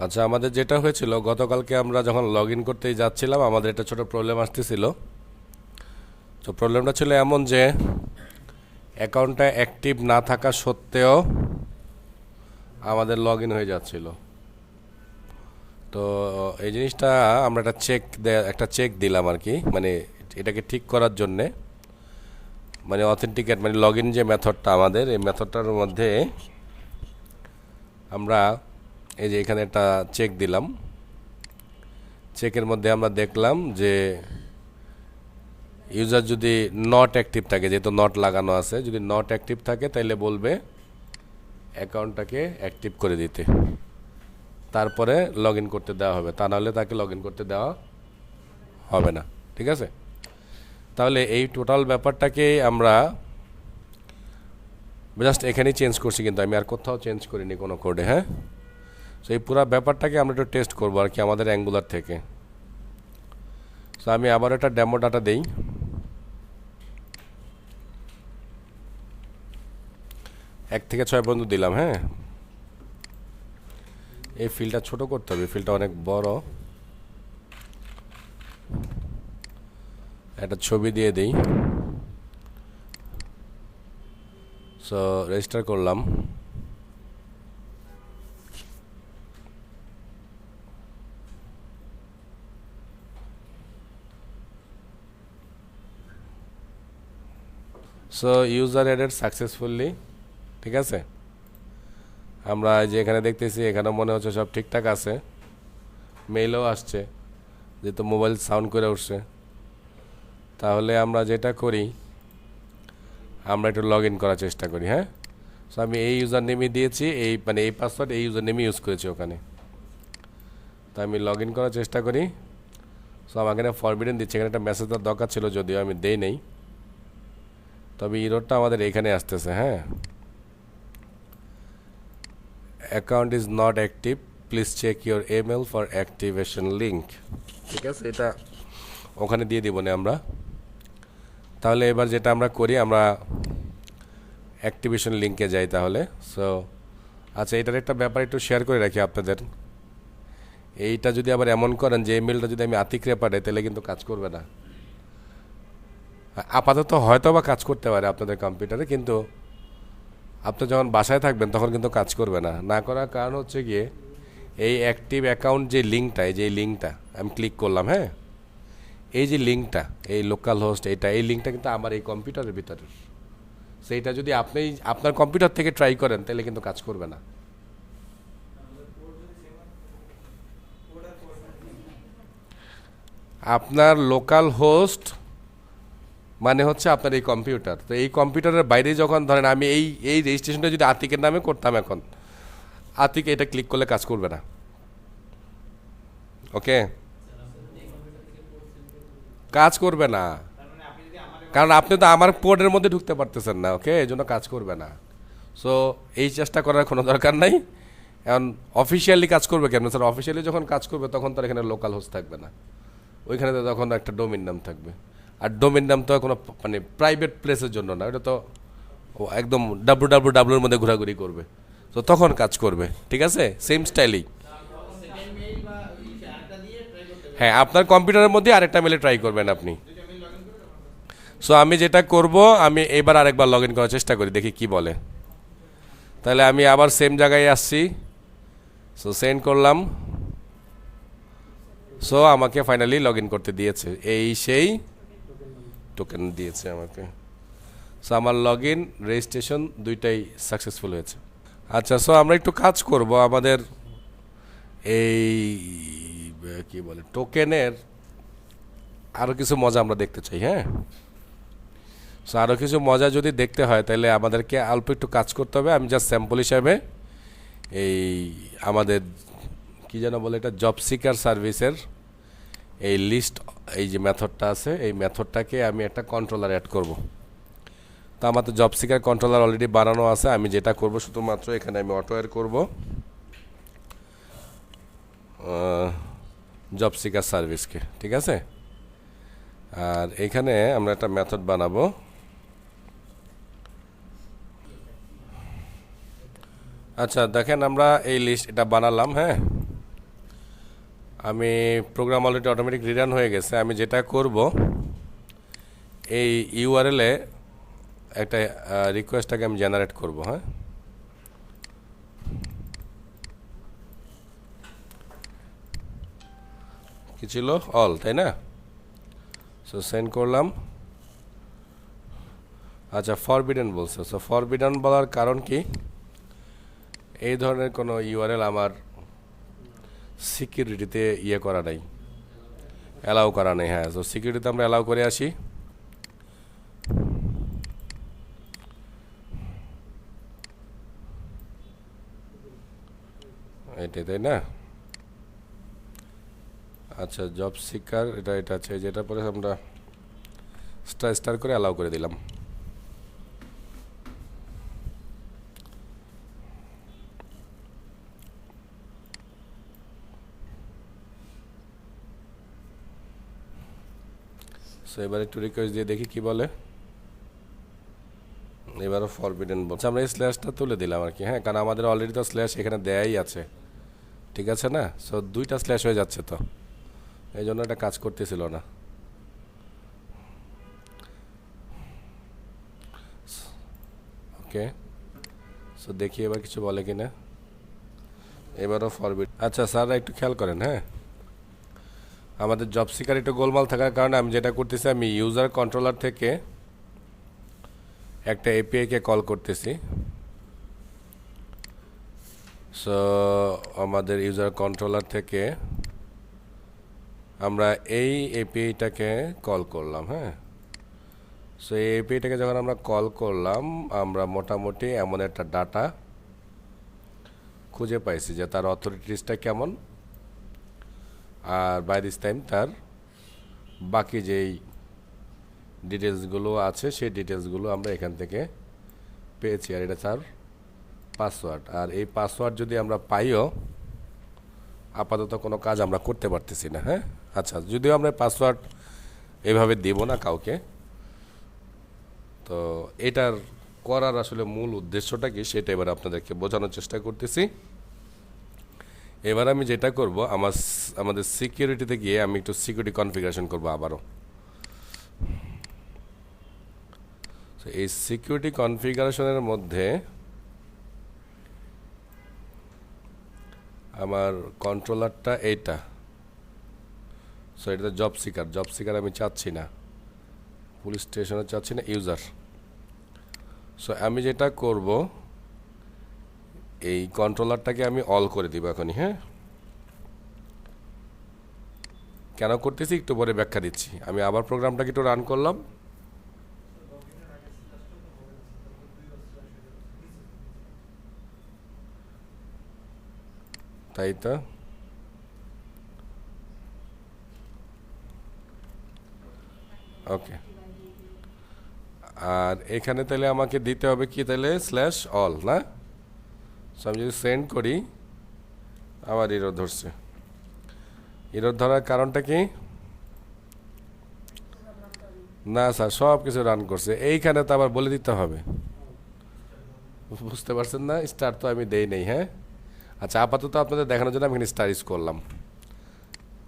আচ্ছা, আমাদের যেটা হয়েছিল গতকালকে আমরা যখন লগ ইন করতেই যাচ্ছিলাম আমাদের একটা ছোট প্রবলেম আসতেছিল। তো প্রবলেমটা ছিল এমন যে অ্যাকাউন্টটা অ্যাক্টিভ না থাকা সত্ত্বেও আমাদের লগ ইন হয়ে যাচ্ছিল। তো এই জিনিসটা আমরা একটা চেক দিলাম আর কি, মানে এটাকে ঠিক করার জন্যে, মানে অথেন্টিকেট মানে লগ ইন যে মেথডটা আমাদের, এই মেথডটার মধ্যে আমরা এই যে এখানে একটা চেক দিলাম। চেকের মধ্যে আমরা দেখলাম যে ইউজার যদি নট অ্যাক্টিভ থাকে, যেহেতু নট লাগানো আছে, যদি নট অ্যাক্টিভ থাকে তাহলে বলবে অ্যাকাউন্টটাকে অ্যাক্টিভ করে দিতে, তারপরে লগ ইন করতে দেওয়া হবে, তা নাহলে তাকে লগ ইন করতে দেওয়া হবে না। ঠিক আছে, তাহলে এই টোটাল ব্যাপারটাকে আমরা জাস্ট এখানেই চেঞ্জ করছি, কিন্তু আমি আর কোথাও চেঞ্জ করিনি কোনো কোডে। হ্যাঁ, তো এই পুরো ব্যাপারটাকে আমরা একটু টেস্ট করবো আর কি আমাদের অ্যাঙ্গুলার থেকে। তো আমি আবার একটা ডেমো ডাটা দিই। 1 থেকে 6 পর্যন্ত দিলাম। হ্যাঁ, এই ফিল্ডটা ছোট করতে হবে, ফিল্ডটা অনেক বড়। একটা ছবি দিয়ে দিই। সো রেজিস্টার করলাম। So user added successfully. ঠিক আছে, আমরা যে এখানে দেখতেছি এখানে মনে হচ্ছে সব ঠিকঠাক আছে, মেইলও আসছে, যেহেতু মোবাইল সাউন্ড করে উঠছে। তাহলে আমরা যেটা করি, আমরা একটু লগ ইন করার চেষ্টা করি। হ্যাঁ, সো আমি এই ইউজার নেমই দিয়েছি, এই মানে এই পাসওয়ার্ড এই ইউজার নেমই ইউজ করেছি ওখানে। তো আমি লগ ইন করার চেষ্টা করি। সো আমার এখানে ফরবিডেন দিচ্ছে, এখানে একটা মেসেজ দেওয়ার দরকার ছিল, যদিও আমি দেই নেই, তবে ইরোরটা আমাদের এখানে আসতেছে। হ্যাঁ, account is not active, please check your email for activation link. ঠিক আছে, এটা ওখানে দিয়ে দিব না আমরা। তাহলে এবার যেটা আমরা করি, আমরা অ্যাক্টিভেশন লিঙ্কে যাই তাহলে। সো আচ্ছা, এটার একটা ব্যাপার একটু শেয়ার করে রাখি আপনাদের। এইটা যদি আবার এমন করেন যে ইমেলটা যদি আমি আতিকরে পাঠাই, তাহলে কিন্তু কাজ করবে না। আপাতত হয়তো বা কাজ করতে পারে আপনাদের কম্পিউটারে, কিন্তু আপনি যখন বাসায় থাকবেন তখন কিন্তু কাজ করবে না। না করার কারণ হচ্ছে গিয়ে এই অ্যাক্টিভ অ্যাকাউন্ট যে লিঙ্কটা, এই যে এই লিঙ্কটা আমি ক্লিক করলাম। হ্যাঁ, এই যে লিঙ্কটা, এই লোকাল হোস্ট, এই লিঙ্কটা কিন্তু আমার এই কম্পিউটারের ভিতরে। সেইটা যদি আপনি আপনার কম্পিউটার থেকে ট্রাই করেন তাহলে কিন্তু কাজ করবে না। আপনার লোকাল হোস্ট মানে হচ্ছে আপনার এই কম্পিউটার। তো এই কম্পিউটারের বাইরে যখন ধরেন আমি এই এই রেজিস্ট্রেশনটা যদি আতিকের নামে করতাম, এখন আতিক এটা ক্লিক করলে কাজ করবে না। ওকে, কাজ করবে না, কারণ আপনি তো আমার কোডের মধ্যে ঢুকতে পারতেছেন না। ওকে, এই জন্য কাজ করবে না। সো এই চেষ্টা করার কোনো দরকার নাই। এখন অফিসিয়ালি কাজ করবে কেন স্যার? অফিসিয়ালি যখন কাজ করবে তখন তো এখানে লোকাল হোস্ট থাকবে না, ওইখানে তো তখন একটা ডোমেইন নাম থাকবে। আর ডোমেইন নাম তো কোনো মানে প্রাইভেট প্লেসের জন্য না, ওটা তো একদম ডাব্লুর মধ্যে ঘোরাঘুরি করবে। তো তখন কাজ করবে। ঠিক আছে, সেম স্টাইলেই। হ্যাঁ, আপনার কম্পিউটারের মধ্যে আরেকটা মেলে ট্রাই করবেন আপনি। সো আমি যেটা করব, আমি এবার আরেকবার লগ ইন করার চেষ্টা করি, দেখি কি বলে। তাহলে আমি আবার সেম জায়গায় আসছি। সো সেন্ড করলাম। সো আমাকে ফাইনালি লগ ইন করতে দিয়েছে, এই সেই টোকেন দিয়েছে আমাকে। সো আমার লগ ইন রেজিস্ট্রেশন দুইটাই সাকসেসফুল হয়েছে। আচ্ছা, সো আমরা একটু কাজ করব আমাদের এই কি বলে টোকেনের আরও কিছু মজা আমরা দেখতে চাই। হ্যাঁ, সো আরও কিছু মজা যদি দেখতে হয় তাহলে আমাদেরকে অল্প একটু কাজ করতে হবে। আমি জাস্ট স্যাম্পল হিসাবে এই আমাদের কি যেন বলে এটা, জব সিকার সার্ভিসের এই লিস্ট, এই যে মেথডটা আছে, এই মেথডটাকে আমি একটা কন্ট্রোলার অ্যাড করব। তো আমার তো জব সিকার কন্ট্রোলার অলরেডি বানানো আছে। আমি যেটা করব শুধুমাত্র এখানে আমি অটো অ্যাড করব জব সিকার সার্ভিসকে। ঠিক আছে, আর এখানে আমরা একটা মেথড বানাবো। আচ্ছা দেখেন, আমরা এই লিস্ট এটা বানালাম। হ্যাঁ, আমি প্রোগ্রাম অলরেডি অটোমেটিক রিরান হয়ে গেছে। আমি যেটা করব, এই ইউআরএলে একটা রিকোয়েস্টটাকে আমি জেনারেট করব। হ্যাঁ, কি ছিল, অল, তাই না? সো সেন্ড করলাম। আচ্ছা, ফরবিডেন বলছে। সো ফরবিডেন বলার কারণ কি, এই ধরনের কোনো ইউআরএল আমার সিকিউরিটিতে করা নাই, অ্যালাউ করা নেই। হ্যাঁ, সো সিকিউরিটিতে আমরা অ্যালাউ করে আসি। এটাই, তাই না? আচ্ছা, জব সিকার, এটা আছে, যেটা পরে আমরা স্টার করে অ্যালাউ করে দিলাম। সো এবার একটু রিকোয়েস্ট দিয়ে দেখি কি বলে। এবারও ফরবিডেন বলছে। আমরা এই স্ল্যাশটা তুলে দিলাম আর কি। হ্যাঁ, কারণ আমাদের অলরেডি তো স্ল্যাশ এখানে দেয়াই আছে, ঠিক আছে না? সো দুইটা স্ল্যাশ হয়ে যাচ্ছে, তো এই জন্য এটা কাজ করতেছিল না। ওকে, সো দেখি এবার কিছু বলে কিনা। এবারও ফরবিড। আচ্ছা স্যাররা একটু খেয়াল করেন। হ্যাঁ, আমাদের জব সিকার একটু গোলমাল থাকার কারণে আমি যেটা করতেছি, আমি ইউজার কন্ট্রোলার থেকে একটা এপিআইকে কল করতেছি। সো আমাদের ইউজার কন্ট্রোলার থেকে আমরা এই এপিআইটাকে কল করলাম। হ্যাঁ, সো এই এপিআইটাকে যখন আমরা কল করলাম, আমরা মোটামুটি এমন একটা ডাটা খুঁজে পাইছি যে তার অথরিটিসটা কেমন, আর বাই দিস টাইম তার বাকি যেই ডিটেলসগুলো আছে সেই ডিটেলসগুলো আমরা এখান থেকে পেয়েছি। আর এটা তার পাসওয়ার্ড। আর এই পাসওয়ার্ড যদি আমরা পাইও, আপাতত কোনো কাজ আমরা করতে পারতেছি না। হ্যাঁ, আচ্ছা, যদিও আমরা পাসওয়ার্ড এভাবে দেব না কাউকে, তো এটার করার আসলে মূল উদ্দেশ্যটা কি সেটা এবার আপনাদেরকে বোঝানোর চেষ্টা করতেছি। এবার আমি যেটা করব, আমাদের সিকিউরিটিতে গিয়ে আমি একটু সিকিউরিটি কনফিগারেশন করব আবারও। এই সিকিউরিটি কনফিগারেশনের মধ্যে আমার কন্ট্রোলারটা এইটা। সো এটা জব সিকার আমি চাচ্ছি না, পুলিশ স্টেশনে চাচ্ছি না, ইউজার। সো আমি যেটা করব, এই কন্ট্রোলারটাকে আমি অল করে দিব এখনই। হ্যাঁ, কেন করতেছি একটু পরে ব্যাখ্যা দিচ্ছি। আমি আবার প্রোগ্রামটাকে একটু রান করলাম। তাই তো, ওকে। আর এখানে তাহলে আমাকে দিতে হবে কি, তাহলে স্ল্যাশ অল, না? সো আমি যদি সেন্ড করি, আবার এরর ধরছে। এরর ধরার কারণটা কি? না স্যার, সব কিছু রান করছে, এইখানে তো আবার বলে দিতে হবে। বুঝতে পারছেন না? স্টার তো আমি দেই নেই। হ্যাঁ, আচ্ছা, আপাতত আপনাদের দেখানোর জন্য আমি এখানে স্টার ইউজ করলাম।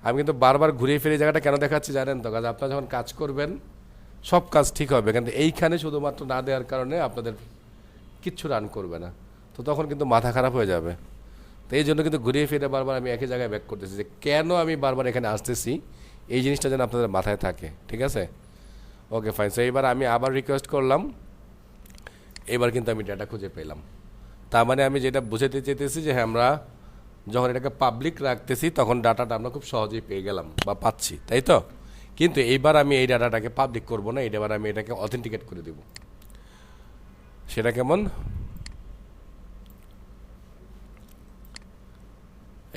আমি কিন্তু বারবার ঘুরিয়ে ফিরে জায়গাটা কেন দেখাচ্ছি জানেন তো? কাজ আপনারা যখন কাজ করবেন সব কাজ ঠিক হবে, কিন্তু এইখানে শুধুমাত্র না দেওয়ার কারণে আপনাদের কিচ্ছু রান করবে না, তো তখন কিন্তু মাথা খারাপ হয়ে যাবে। তো এই জন্য কিন্তু ঘুরিয়ে ফিরে বারবার আমি একই জায়গায় ব্যাক করতেছি, যে কেন আমি বারবার এখানে আসতেছি, এই জিনিসটা যেন আপনাদের মাথায় থাকে, ঠিক আছে? ওকে, ফাইন। সো এইবার আমি আবার রিকোয়েস্ট করলাম, এবার কিন্তু আমি ডেটা খুঁজে পেলাম। তার মানে আমি যেটা বুঝাতে চেয়েছি যে হ্যাঁ, আমরা যখন এটাকে পাবলিক রাখতেছি তখন ডাটাটা আমরা খুব সহজেই পেয়ে গেলাম বা পাচ্ছি, তাই তো? কিন্তু এইবার আমি এই ডাটাটাকে পাবলিক করব না, এবার আমি এটাকে অথেন্টিকেট করে দেব। সেটা কেমন?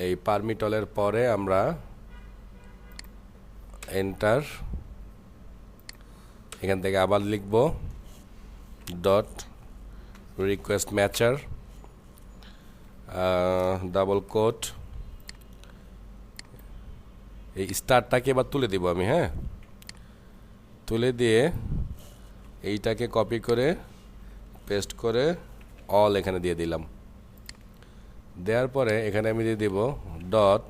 এই পারমিটলের পরে আমরা এন্টার, এখান থেকে আবার লিখব ডট রিকোয়েস্ট ম্যাচার ডাবল কোট, এই স্টারটাকে এবার তুলে দিব আমি। হ্যাঁ, তুলে দিয়ে এইটাকে কপি করে পেস্ট করে অল এখানে দিয়ে দিলাম। দেওয়ার পরে এখানে আমি দিয়ে দিব ডট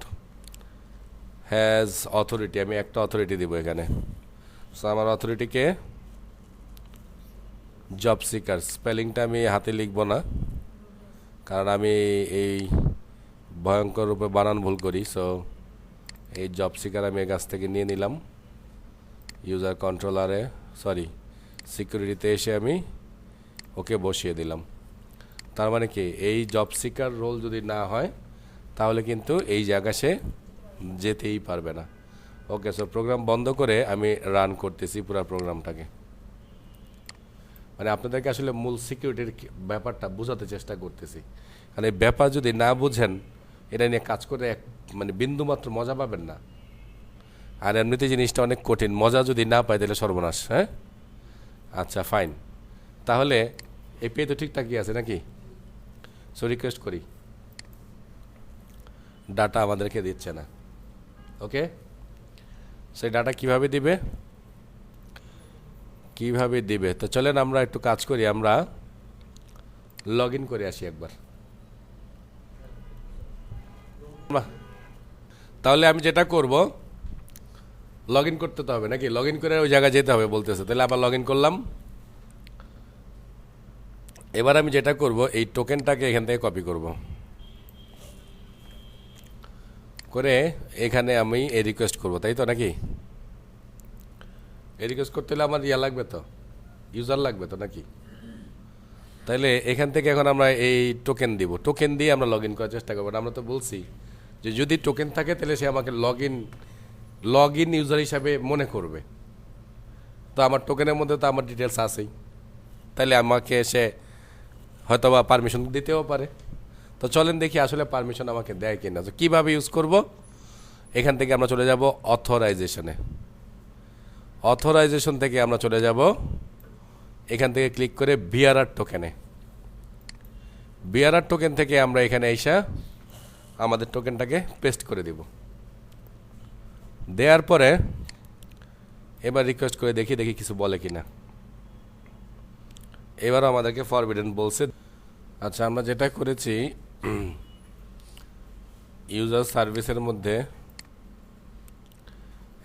হ্যাজ অথরিটি, আমি একটা অথরিটি দিব এখানে। সো আমার অথরিটিকে জব সিকার, স্পেলিংটা আমি হাতে লিখব না কারণ আমি এই ভয়ঙ্কর রূপে বানান ভুল করি। সো এই জব সিকার আমি এর কাছ থেকে নিয়ে নিলাম। ইউজার কন্ট্রোলারে সিকিউরিটিতে এসে আমি ওকে বসিয়ে দিলাম। তার মানে কি, এই জব সিকার রোল যদি না হয় তাহলে কিন্তু এই জায়গা সে যেতেই পারবে না। ওকে, সো প্রোগ্রাম বন্ধ করে আমি রান করতেছি পুরো প্রোগ্রামটাকে। মানে আপনাদেরকে আসলে মূল সিকিউরিটির ব্যাপারটা বোঝাতে চেষ্টা করতেছি, কারণ এই ব্যাপার যদি না বুঝেন এটা নিয়ে কাজ করে মানে বিন্দুমাত্র মজা পাবেন না। আর এমনিতে জিনিসটা অনেক কঠিন, মজা যদি না পাই তাহলে সর্বনাশ। হ্যাঁ, আচ্ছা ফাইন, তাহলে এই পে তো ঠিকঠাকই আছে নাকি? সো রিকোয়েস্ট করি, ডাটা আমাদেরকে দিচ্ছে না। ওকে, সেই ডাটা কিভাবে দিবে তো চলেন আমরা একটু কাজ করি, আমরা লগ ইন করে আসি একবার। তাহলে আমি যেটা করব, লগ ইন করতে তো হবে নাকি, লগ ইন করে ওই জায়গায় যেতে হবে বলতেছে, তাহলে আবার লগ ইন করলাম। এবার আমি যেটা করব, এই টোকেনটাকে এখান থেকে কপি করব, করে এখানে আমি এই রিকোয়েস্ট করব, তাই তো নাকি? এই রিকোয়েস্ট করতে হলে আমার লাগবে তো, ইউজার লাগবে তো নাকি? তাইলে এখান থেকে এখন আমরা এই টোকেন দিব, টোকেন দিয়ে আমরা লগ ইন করার চেষ্টা করবো। আমরা তো বলছি যে যদি টোকেন থাকে তাহলে সে আমাকে লগ ইন ইউজার হিসাবে মনে করবে। তো আমার টোকেনের মধ্যে তো আমার ডিটেলস আছেই, তাইলে আমাকে সে হয়তো বা পারমিশন দিতেও পারে। তো চলেন দেখি আসলে পারমিশন আমাকে দেয় কিনা। তো কীভাবে ইউজ করব, এখান থেকে আমরা চলে যাব অথরাইজেশনে। অথরাইজেশন থেকে আমরা চলে যাব এখান থেকে ক্লিক করে বিআরআর টোকেনে। বিআরআর টোকেন থেকে আমরা এখানে এসে আমাদের টোকেনটাকে পেস্ট করে দিব। দেওয়ার পরে এবার রিকোয়েস্ট করে দেখি কিছু বলে কিনা। এবারও আমাদেরকে ফরবিডেন বলছে। আচ্ছা, আমরা যেটা করেছি, ইউজার সার্ভিসের মধ্যে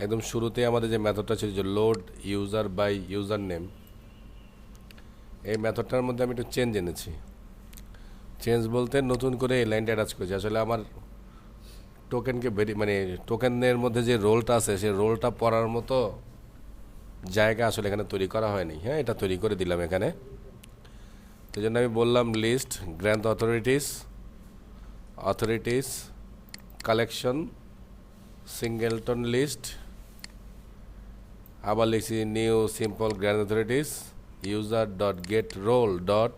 একদম শুরুতে আমাদের যে মেথডটা ছিল যে load user by user name, এই মেথডটার মধ্যে আমি একটু চেঞ্জ এনেছি। চেঞ্জ বলতে নতুন করে এই লাইনটা অ্যাটাচ করেছি। আসলে আমার টোকেনকে মানে টোকেনের মধ্যে যে রোলটা আছে সেই রোলটা পড়ার মতো জায়গা আসলে এখানে তৈরি করা হয়নি। হ্যাঁ, এটা তৈরি করে দিলাম এখানে। তো জন্য আমি বললাম list grant authorities collection singleton list, আবার লিখছি new simple grant authorities user dot get role dot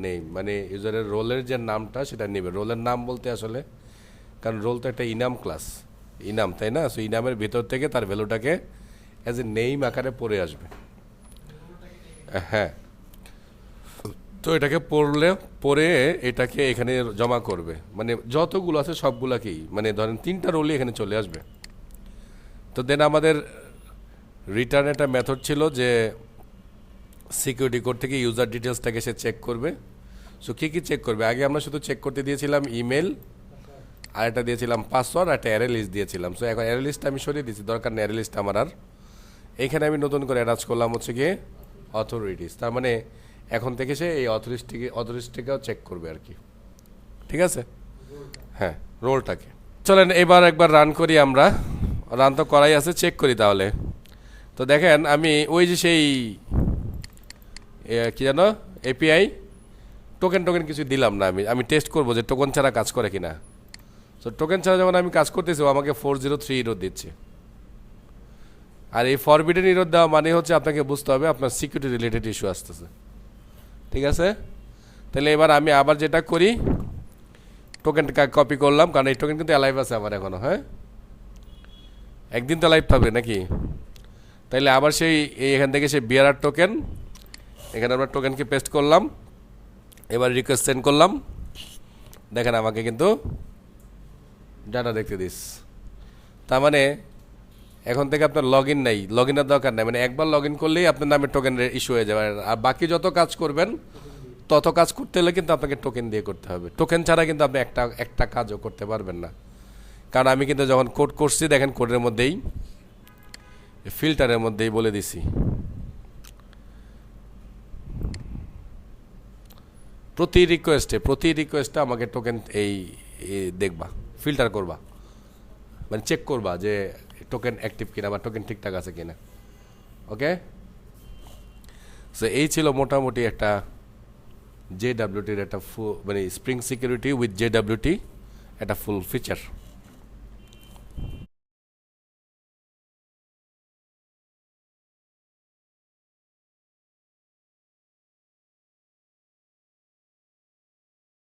name, মানে ইউজারের রোলের যে নামটা সেটা নেবে। রোলের নাম বলতে আসলে, কারণ রোল তো একটা ইনাম ক্লাস, ইনাম, তাই না? সো ইনামের ভিতর থেকে তার ভ্যালুটাকে অ্যাজ এ নেম আকারে পড়ে আসবে। হ্যাঁ, তো এটাকে পড়ে এটাকে এখানে জমা করবে, মানে যতগুলো আছে সবগুলাকেই, মানে ধরেন 3টা রোলই এখানে চলে আসবে। তো দেন আমাদের রিটার্ন একটা মেথড ছিল যে সিকিউরিটি কোড থেকে ইউজার ডিটেলসটাকে সে চেক করবে। সো কী চেক করবে, আগে আমরা শুধু চেক করতে দিয়েছিলাম ইমেল, আর একটা দিয়েছিলাম পাসওয়ার্ড, আর একটা অ্যারে লিস্ট দিয়েছিলাম। সো এখন অ্যারে লিস্টটা আমি সরিয়ে দিয়েছি, দরকার নেই অ্যারে লিস্ট আমার। আর এখানে আমি নতুন করে অ্যাটাচ করলাম হচ্ছে গিয়ে অথরিটিস, তার মানে এখন থেকে সে এই অথরিটিসটাকেও চেক করবে আর কি। ঠিক আছে, হ্যাঁ, রোলটাকে। চলেন এবার একবার রান করি আমরা। রান তো করাই আছে, চেক করি তাহলে। তো দেখেন আমি ওই যে সেই কি জানো এপিআই টোকেন কিছু দিলাম না। আমি টেস্ট করবো যে টোকেন ছাড়া কাজ করে কিনা। তো টোকেন ছাড়া যখন আমি কাজ করতেছি ও আমাকে 403 ইরোর দিচ্ছে। আর এই ফরবিডেন ইরোর দেওয়া মানে হচ্ছে আপনাকে বুঝতে হবে আপনার সিকিউরিটি রিলেটেড ইস্যু আসতেছে। ঠিক আছে, তাহলে এবার আমি আবার যেটা করি, টোকেনটা কপি করলাম, কারণ এই টোকেন কিন্তু অ্যালাইভ আছে আমার এখনও। হ্যাঁ, একদিন তো লাইভ থাকবে নাকি? তাইলে আবার সেই এখান থেকে সেই বিআরআর টোকেন, এখানে আমরা টোকেনকে পেস্ট করলাম। এবার রিকোয়েস্ট সেন্ড করলাম, দেখেন আমাকে কিন্তু ডাটা দেখতে দিস। তার মানে এখন থেকে আপনার লগ ইন নাই, লগ ইনের দরকার নাই, মানে একবার লগ ইন করলেই আপনার নামে টোকেন ইস্যু হয়ে যাবে। আর বাকি যত কাজ করবেন তত কাজ করতে হলে কিন্তু আপনাকে টোকেন দিয়ে করতে হবে। টোকেন ছাড়া কিন্তু আপনি একটা কাজও করতে পারবেন না, কারণ আমি কিন্তু যখন কোড করছি দেখেন কোডের মধ্যেই ফিল্টারের মধ্যেই বলে দিছি প্রতি রিকোয়েস্টে আমাকে টোকেন এই দেখবা ফিল্টার করবা মানে চেক করবা যে টোকেন অ্যাক্টিভ কিনা বা টোকেন ঠিকঠাক আছে কিনা ওকে সো এই ছিল মোটামুটি একটা JWT এর একটা মানে স্প্রিং সিকিউরিটি উইথ JWT একটা ফুল ফিচার